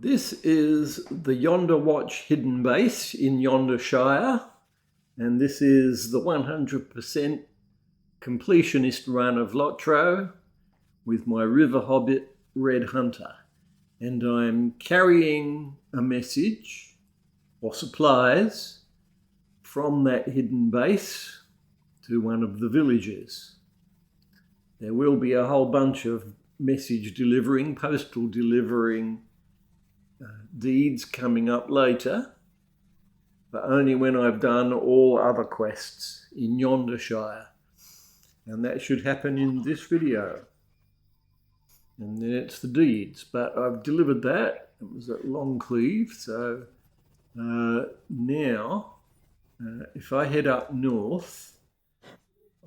This is the Yonderwatch hidden base in Yondershire, and this is the 100% completionist run of Lotro with my River-hobbit Red Hunter. And I'm carrying a message or supplies from that hidden base to one of the villages. There will be a whole bunch of postal delivering deeds coming up later, but only when I've done all other quests in Yondershire. And that should happen in this video. And then it's the deeds, but I've delivered that. It was at Longcleave, so now if I head up north,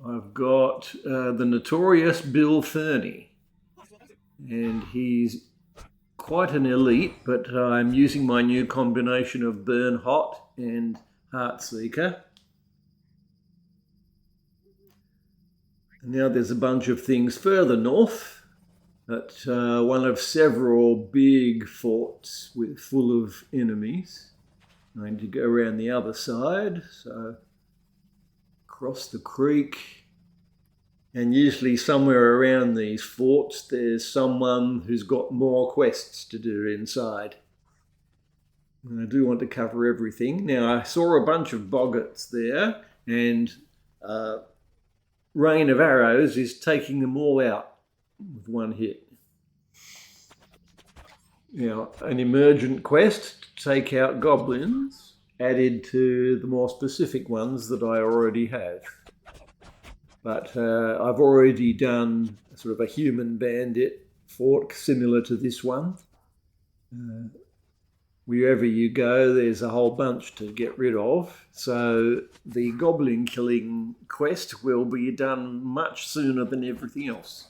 I've got the notorious Bill Fernie, and he's quite an elite, but I'm using my new combination of Burn Hot and Heartseeker. And now there's a bunch of things further north at one of several big forts full of enemies. I need to go around the other side, so across the creek. And usually somewhere around these forts, there's someone who's got more quests to do inside. And I do want to cover everything. Now, I saw a bunch of boggarts there, and Rain of Arrows is taking them all out with one hit. Now, an emergent quest to take out goblins, added to the more specific ones that I already have. But I've already done sort of a human bandit fort similar to this one. Wherever you go, there's a whole bunch to get rid of. So the goblin killing quest will be done much sooner than everything else.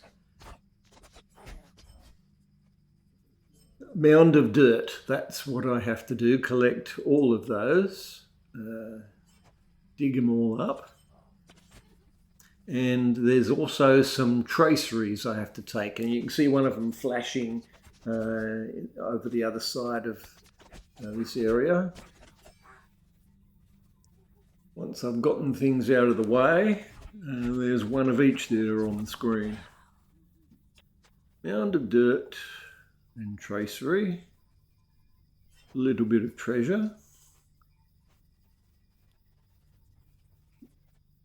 Mound of dirt, that's what I have to do, collect all of those, dig them all up. And there's also some traceries I have to take, and you can see one of them flashing over the other side of this area. Once I've gotten things out of the way, there's one of each there on the screen. Mound of dirt and tracery, a little bit of treasure.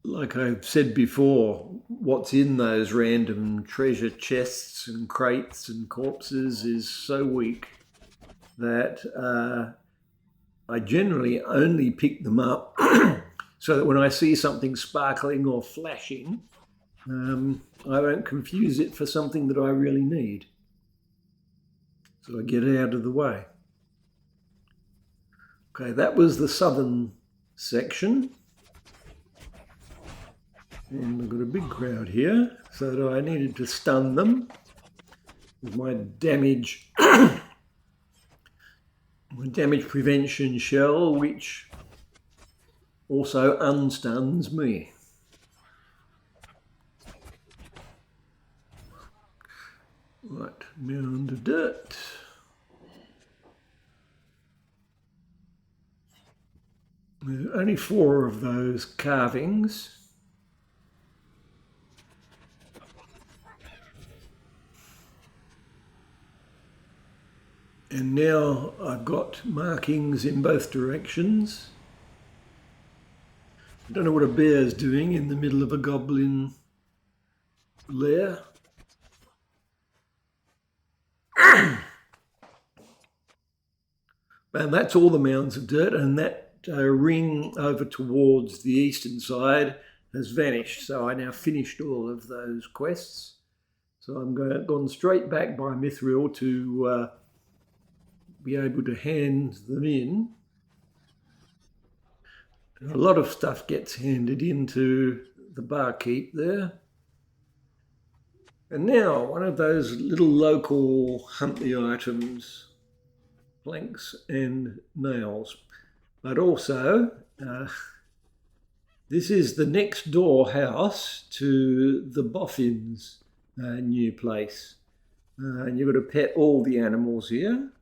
Like I've said before, what's in those random treasure chests and crates and corpses is so weak that I generally only pick them up so that when I see something sparkling or flashing, I won't confuse it for something that I really need. So I get it out of the way. Okay, that was the southern section. And I've got a big crowd here, so I needed to stun them with my damage prevention shell, which also unstuns me. Right, mound of dirt. There are only 4 of those carvings. And now I've got markings in both directions. I don't know what a bear's doing in the middle of a goblin lair. And that's all the mounds of dirt, and that ring over towards the eastern side has vanished. So I now finished all of those quests. So I'm gone straight back by Mithril to be able to hand them in. A lot of stuff gets handed into the barkeep there. And now one of those little local hunt the items, planks and nails. But also, this is the next door house to the Boffin's new place. And you've got to pet all the animals here.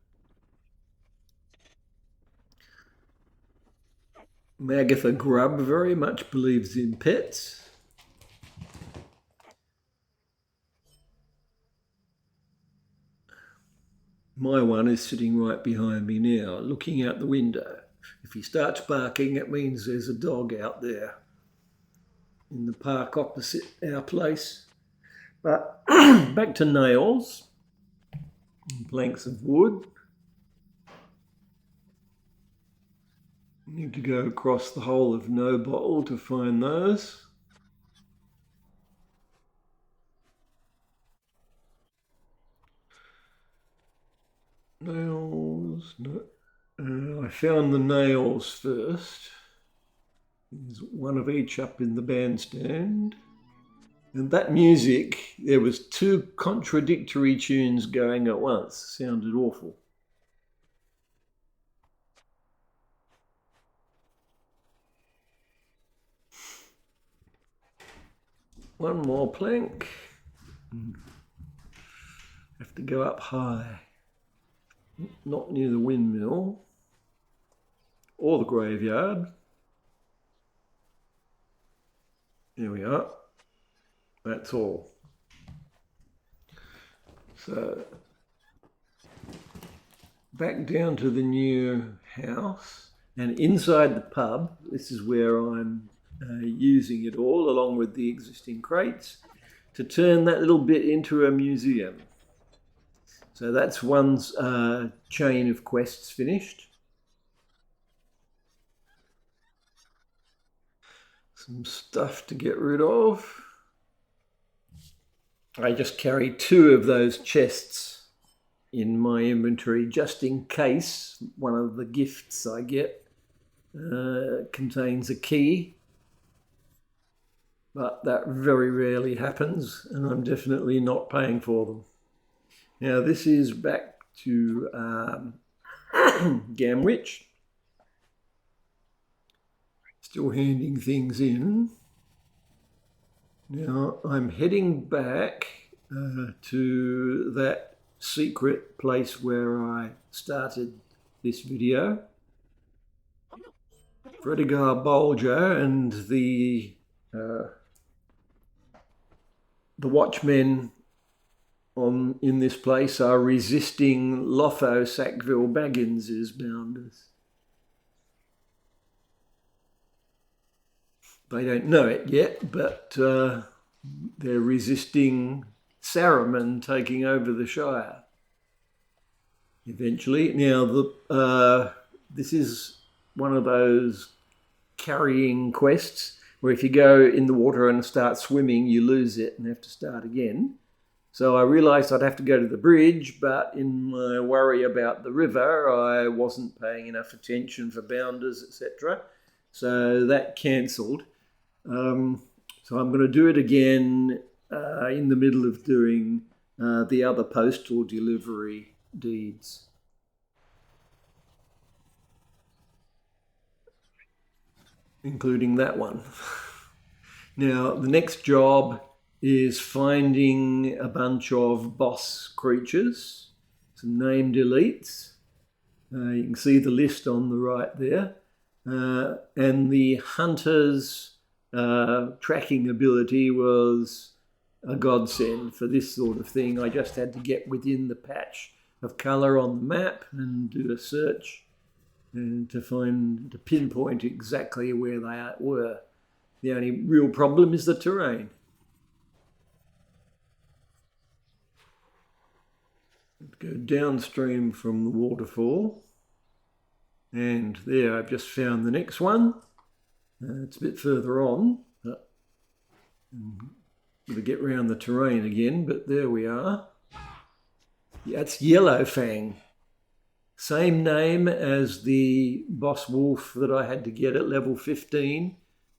Magatha Grub very much believes in pets. My one is sitting right behind me now, looking out the window. If he starts barking, it means there's a dog out there in the park opposite our place. But back to nails, planks of wood. Need to go across the whole of No Bottle to find those. Nails, no. I found the nails first. There's one of each up in the bandstand. And that music, there was two contradictory tunes going at once. Sounded awful. One more plank. Have to go up high. Not near the windmill or the graveyard. There we are. That's all. So back down to the new house, and inside the pub, this is where I'm using it all along with the existing crates to turn that little bit into a museum. So that's one's chain of quests finished. Some stuff to get rid of. I just carry two of those chests in my inventory just in case one of the gifts I get contains a key. But that very rarely happens, and I'm definitely not paying for them. Now this is back to Gamwich. Still handing things in. Now I'm heading back to that secret place where I started this video. Fredigar Bolger and the watchmen in this place are resisting Lotho Sackville Baggins's bounders. They don't know it yet, but they're resisting Saruman taking over the Shire eventually. Now, this is one of those carrying quests where if you go in the water and start swimming, you lose it and have to start again. So I realised I'd have to go to the bridge, but in my worry about the river, I wasn't paying enough attention for bounders, etc. So that cancelled. So I'm going to do it again in the middle of doing the other postal delivery deeds. Including that one. Now, the next job is finding a bunch of boss creatures, some named elites. You can see the list on the right there. And the hunter's tracking ability was a godsend for this sort of thing. I just had to get within the patch of colour on the map and do a search and to pinpoint exactly where they were. The only real problem is the terrain. Go downstream from the waterfall, and there I've just found the next one. It's a bit further on, but I'm going to get round the terrain again, but there we are. Yeah, it's Yellowfang. Same name as the boss wolf that I had to get at level 15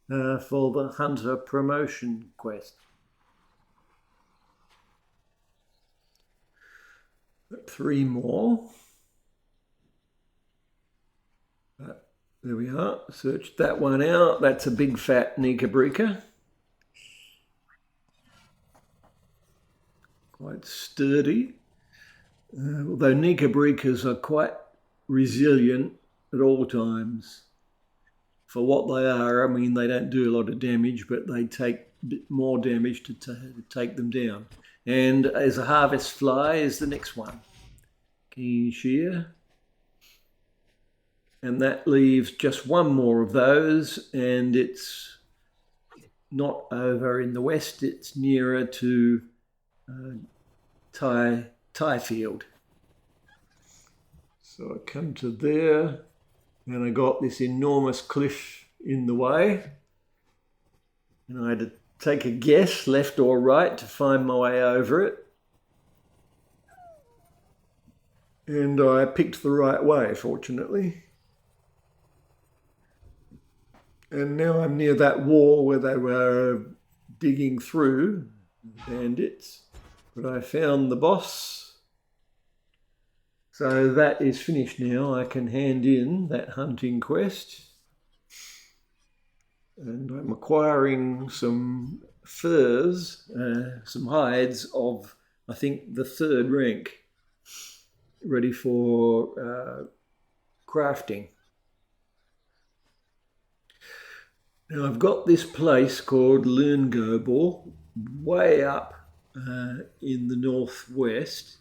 for the hunter promotion quest. Got 3 more. There we are. Searched that one out. That's a big fat Nikabrika. Quite sturdy. Although Nikabrikas are quite resilient at all times. for what they are. I mean, they don't do a lot of damage, but they take a bit more damage to take them down. And as a harvest fly is the next one. Keen shear. And that leaves just one more of those, and it's not over in the west, it's nearer to Tyfield. So I come to there, and I got this enormous cliff in the way, and I had to take a guess, left or right, to find my way over it. And I picked the right way, fortunately. And now I'm near that wall where they were digging through, bandits. But I found the boss. So that is finished now. I can hand in that hunting quest. And I'm acquiring some furs, some hides of, I think, the 3rd rank, ready for crafting. Now I've got this place called Lungobor way up in the northwest,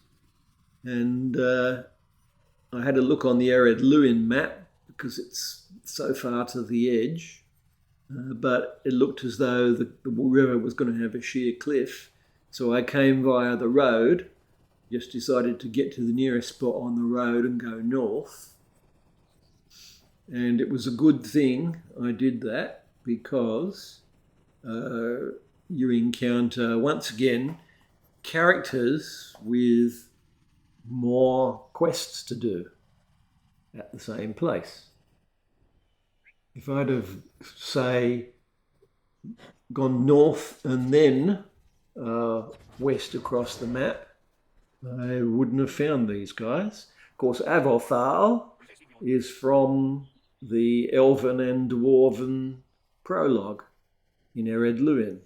and I had a look on the Ered Luin map because it's so far to the edge, but it looked as though the river was going to have a sheer cliff, so I came via the road, just decided to get to the nearest spot on the road and go north, and it was a good thing I did that, because you encounter, once again, characters with more quests to do at the same place. If I'd have, say, gone north and then west across the map, I wouldn't have found these guys. Of course, Avothal is from the Elven and Dwarven prologue in Ered Luin.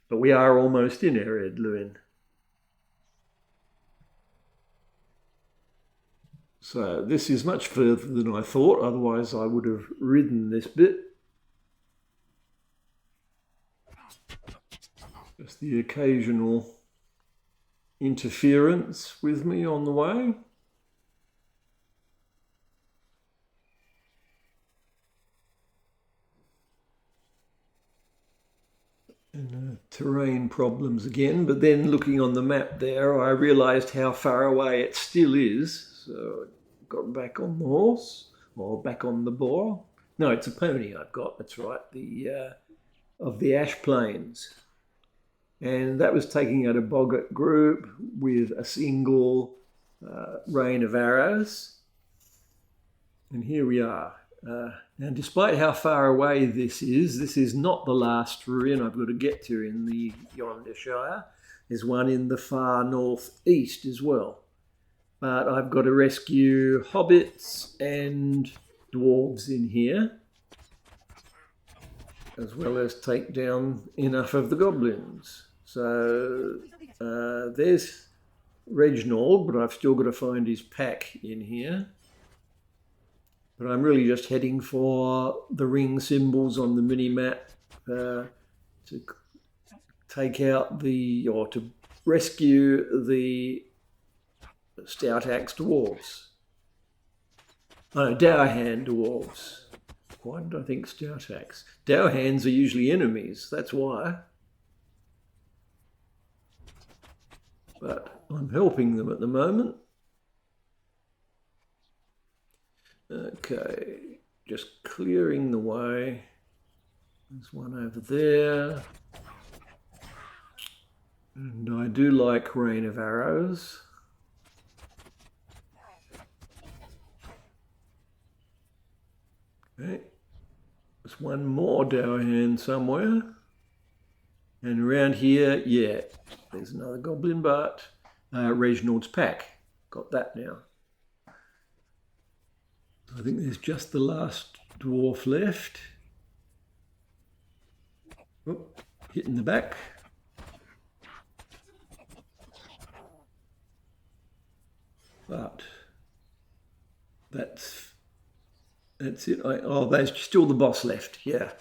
But we are almost in Ered Luin. So this is much further than I thought, otherwise I would have ridden this bit. Just the occasional interference with me on the way. And terrain problems again, but then looking on the map there, I realised how far away it still is. So I got back on the horse, or back on the boar. No, it's a pony I've got, that's right, of the Ash Plains. And that was taking out a boggart group with a single rain of arrows. And here we are. And despite how far away this is not the last ruin I've got to get to in the Yondershire. There's one in the far northeast as well. But I've got to rescue hobbits and dwarves in here, as well as take down enough of the goblins. So there's Reginald, but I've still got to find his pack in here. But I'm really just heading for the ring symbols on the mini-map to take out or to rescue the Stout Axe dwarves. Oh no, Dourhand dwarves. Why did I think Stout Axe? Dourhands are usually enemies, that's why. But I'm helping them at the moment. Okay, just clearing the way. There's one over there. And I do like rain of arrows. Okay, there's one more Dourhand somewhere. And around here, yeah, there's another goblin, but Reginald's pack. Got that now. I think there's just the last dwarf left. Oh, hitting the back. But that's That's it. Oh, there's still the boss left. Yeah.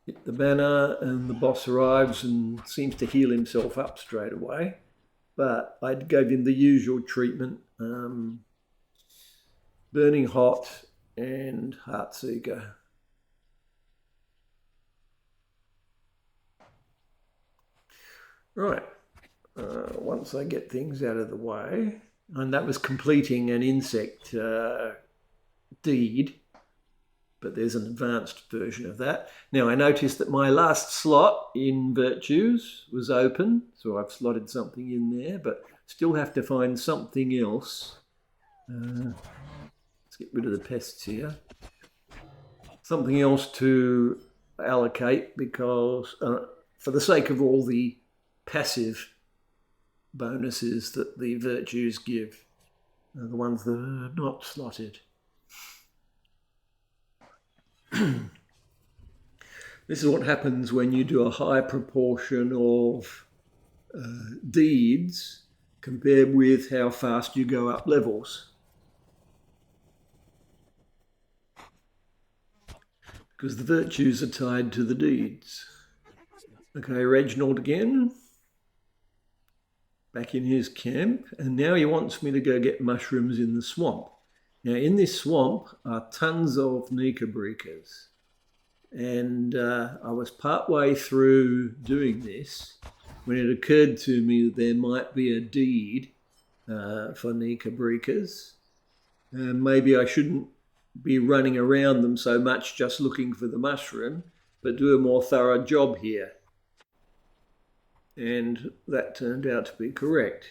Hit the banner and the boss arrives and seems to heal himself up straight away. But I gave him the usual treatment. Burning Hot and Heartseeker. Right. Once I get things out of the way, and that was completing an insect deed, but there's an advanced version of that. Now I noticed that my last slot in Virtues was open, so I've slotted something in there, but still have to find something else. Let's get rid of the pests here. Something else to allocate, because for the sake of all the passive bonuses that the Virtues give, the ones that are not slotted. This is what happens when you do a high proportion of deeds compared with how fast you go up levels. Because the Virtues are tied to the deeds. Okay, Reginald again. Back in his camp, and now he wants me to go get mushrooms in the swamp. Now in this swamp are tons of Nika-breakers, and I was part way through doing this when it occurred to me that there might be a deed for Nika-breakers, and maybe I shouldn't be running around them so much just looking for the mushroom, but do a more thorough job here. And that turned out to be correct.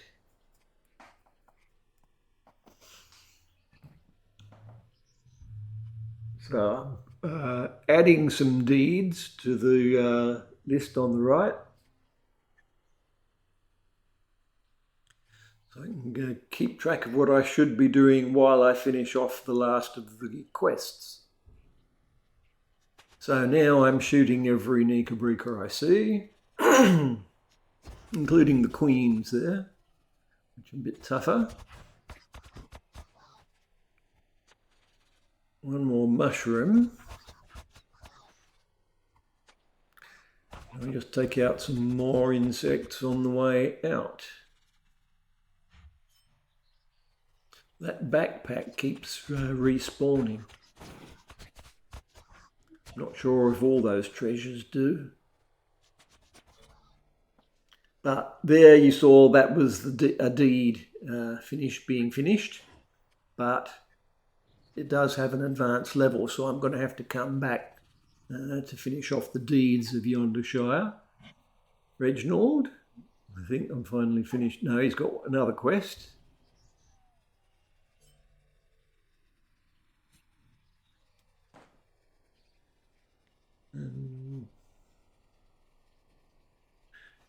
So, adding some deeds to the list on the right. So I'm going to keep track of what I should be doing while I finish off the last of the quests. So now I'm shooting every Nika-breaker I see. Including the queens there, which are a bit tougher. One more mushroom. I'll just take out some more insects on the way out. That backpack keeps respawning. Not sure if all those treasures do. But there you saw that was a deed being finished, but it does have an advanced level, so I'm going to have to come back to finish off the deeds of Yondershire. Reginald, I think I'm finally finished. No, he's got another quest.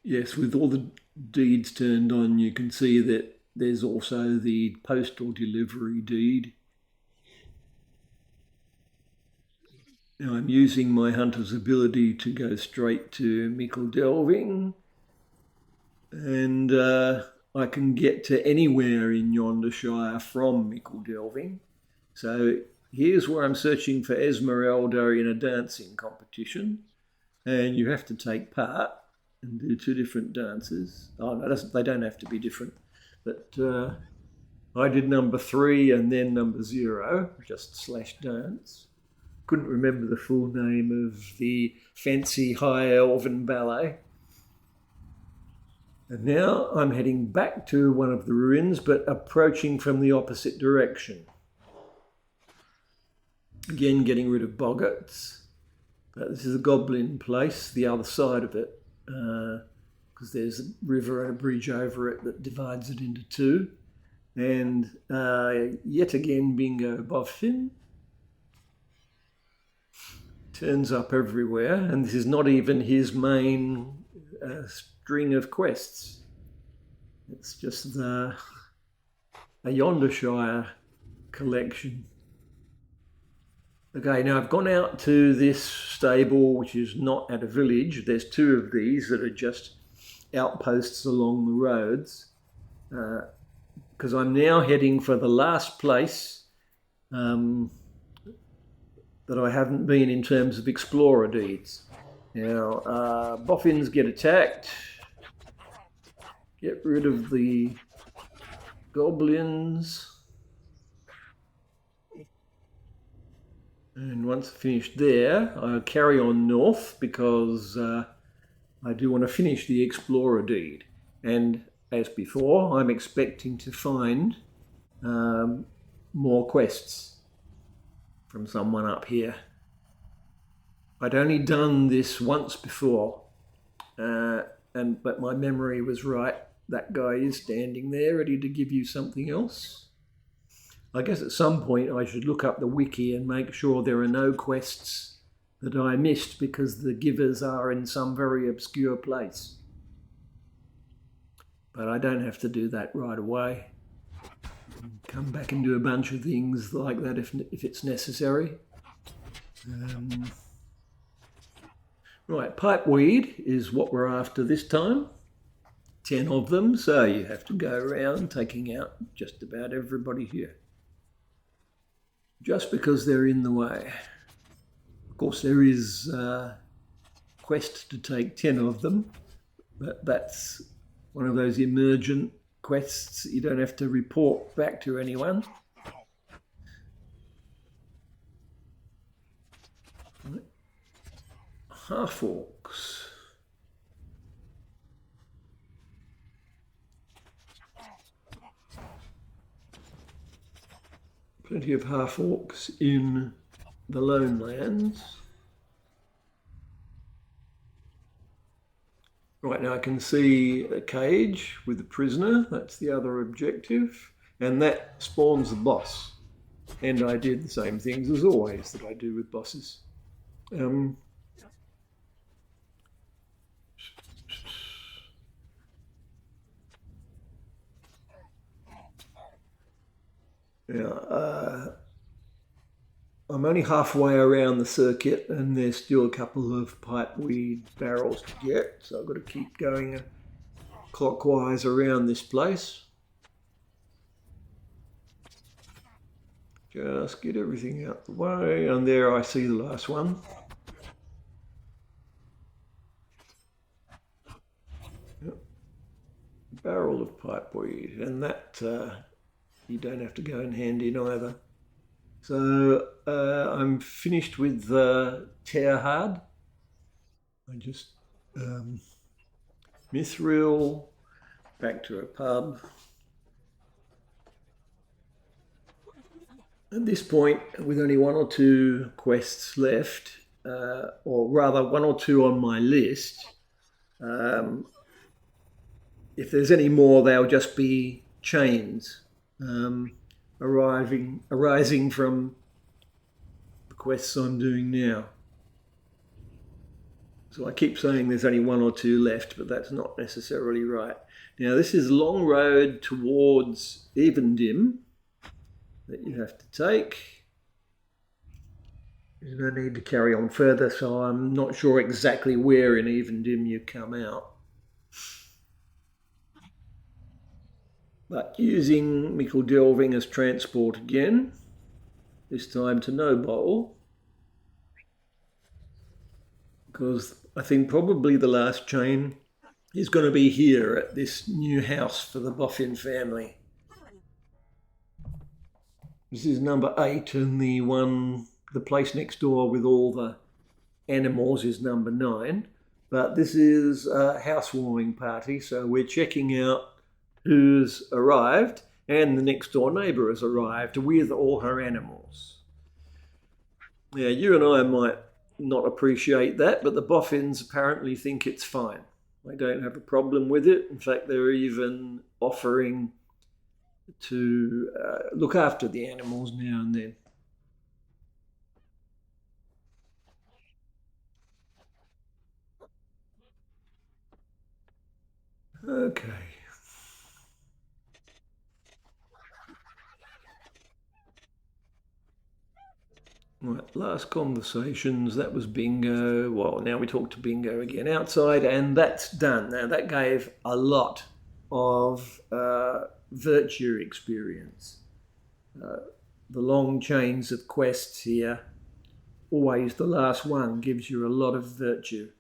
Yes, with all the deeds turned on, you can see that there's also the postal delivery deed. Now I'm using my hunter's ability to go straight to Mickle Delving, and I can get to anywhere in Yondershire from Mickle Delving. So here's where I'm searching for Esmeralda in a dancing competition, and you have to take part and do two different dances. Oh no, they don't have to be different, but I did number 3 and then number 0, just /dance. Couldn't remember the full name of the fancy high elven ballet. And now I'm heading back to one of the ruins, but approaching from the opposite direction. Again, getting rid of boggarts. But this is a goblin place, the other side of it, because there's a river and a bridge over it that divides it into two. And yet again, Bingo Boffin turns up everywhere, and this is not even his main string of quests. It's just a Yondershire collection. Okay, now I've gone out to this stable, which is not at a village. There's 2 of these that are just outposts along the roads, because I'm now heading for the last place that I haven't been in terms of explorer deeds. Now, boffins get attacked. Get rid of the goblins. And once finished there, I'll carry on north because I do want to finish the explorer deed. And as before, I'm expecting to find more quests from someone up here. I'd only done this once before, but my memory was right. That guy is standing there ready to give you something else. I guess at some point I should look up the wiki and make sure there are no quests that I missed because the givers are in some very obscure place. But I don't have to do that right away. Come back and do a bunch of things like that if it's necessary. Right, pipeweed is what we're after this time. 10 of them, so you have to go around taking out just about everybody here. Just because they're in the way. Of course, there is a quest to take 10 of them, but that's one of those emergent quests that you don't have to report back to anyone. Half-orcs. Plenty of half-orcs in the Lone Lands. Right, now I can see a cage with a prisoner. That's the other objective. And that spawns the boss. And I did the same things as always that I do with bosses. I'm only halfway around the circuit and there's still a couple of pipeweed barrels to get, so I've got to keep going clockwise around this place. Just get everything out the way, and there I see the last one. Yep. Barrel of pipeweed, and that you don't have to go and hand in either. So I'm finished with Tear Hard. I just Mithril, back to a pub. At this point, with only 1 or 2 quests left, or rather 1 or 2 on my list, if there's any more, they'll just be chains. Arising from the quests I'm doing now. So I keep saying there's only 1 or 2 left, but that's not necessarily right. Now this is a long road towards Evendim that you have to take. There's no need to carry on further, so I'm not sure exactly where in Evendim you come out. But using Mickle Delving as transport again, this time to No Bowl, because I think probably the last chain is going to be here at this new house for the Boffin family. This is number 8, and the place next door with all the animals is number 9. But this is a housewarming party, so we're checking out who's arrived, and the next door neighbour has arrived with all her animals. Now, you and I might not appreciate that, but the Boffins apparently think it's fine. They don't have a problem with it. In fact, they're even offering to look after the animals now and then. Okay. Right, last conversations, that was bingo. Well, now we talk to bingo again outside, and that's done. Now, that gave a lot of virtue experience. the long chains of quests here, always the last one gives you a lot of virtue.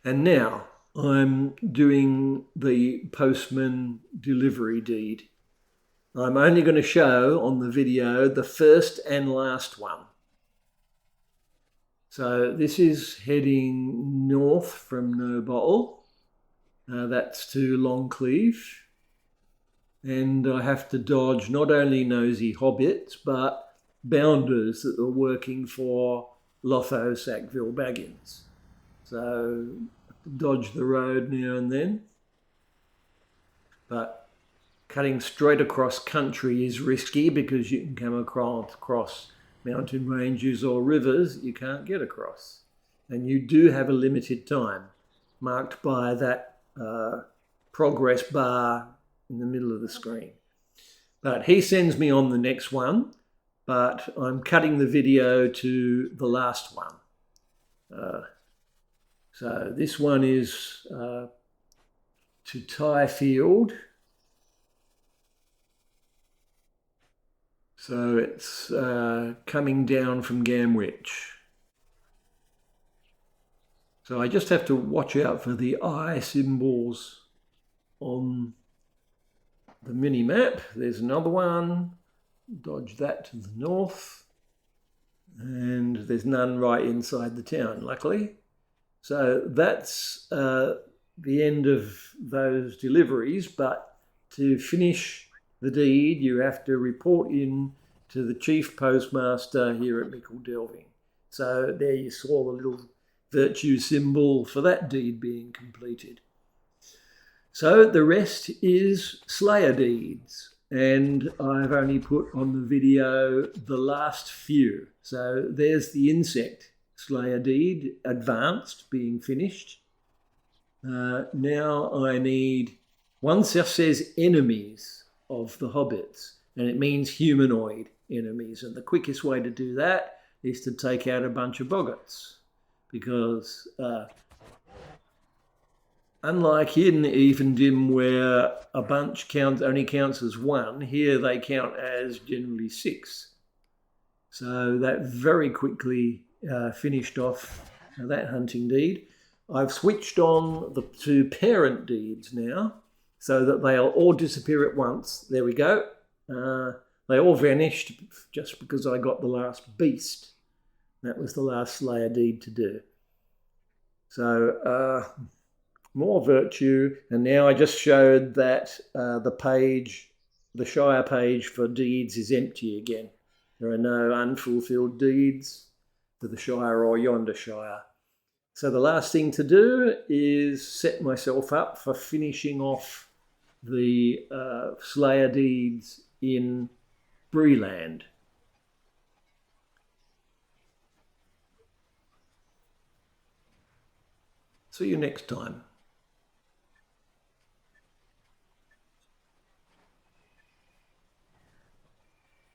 And now I'm doing the postman delivery deed. I'm only going to show on the video the first and last one. So this is heading north from No Bottle. That's to Longcleave. And I have to dodge not only nosy hobbits, but bounders that are working for Lotho Sackville Baggins. So dodge the road now and then. But cutting straight across country is risky because you can come across mountain ranges or rivers you can't get across. And you do have a limited time marked by that progress bar in the middle of the screen. But he sends me on the next one, but I'm cutting the video to the last one. So this one is to Tyfield. So it's coming down from Gamwich. So I just have to watch out for the eye symbols on the mini map. There's another one. Dodge that to the north. And there's none right inside the town, luckily. So that's the end of those deliveries. But to finish the deed, you have to report in to the chief postmaster here at Mickle Delving. So there you saw the little virtue symbol for that deed being completed. So the rest is Slayer deeds, and I've only put on the video the last few. So there's the insect Slayer deed, advanced, being finished. Now I need, one just says enemies of the hobbits, and it means humanoid enemies. And the quickest way to do that is to take out a bunch of boggarts, because unlike Hidden Evendim, where a bunch only counts as one, here they count as generally 6. So that very quickly finished off that hunting deed. I've switched on the 2 parent deeds now, so that they'll all disappear at once. There we go. They all vanished just because I got the last beast. That was the last Slayer deed to do. So more virtue, and now I just showed that the Shire page for deeds is empty again. There are no unfulfilled deeds for the Shire or Yondershire. So the last thing to do is set myself up for finishing off the Slayer deeds in Breeland. See you next time.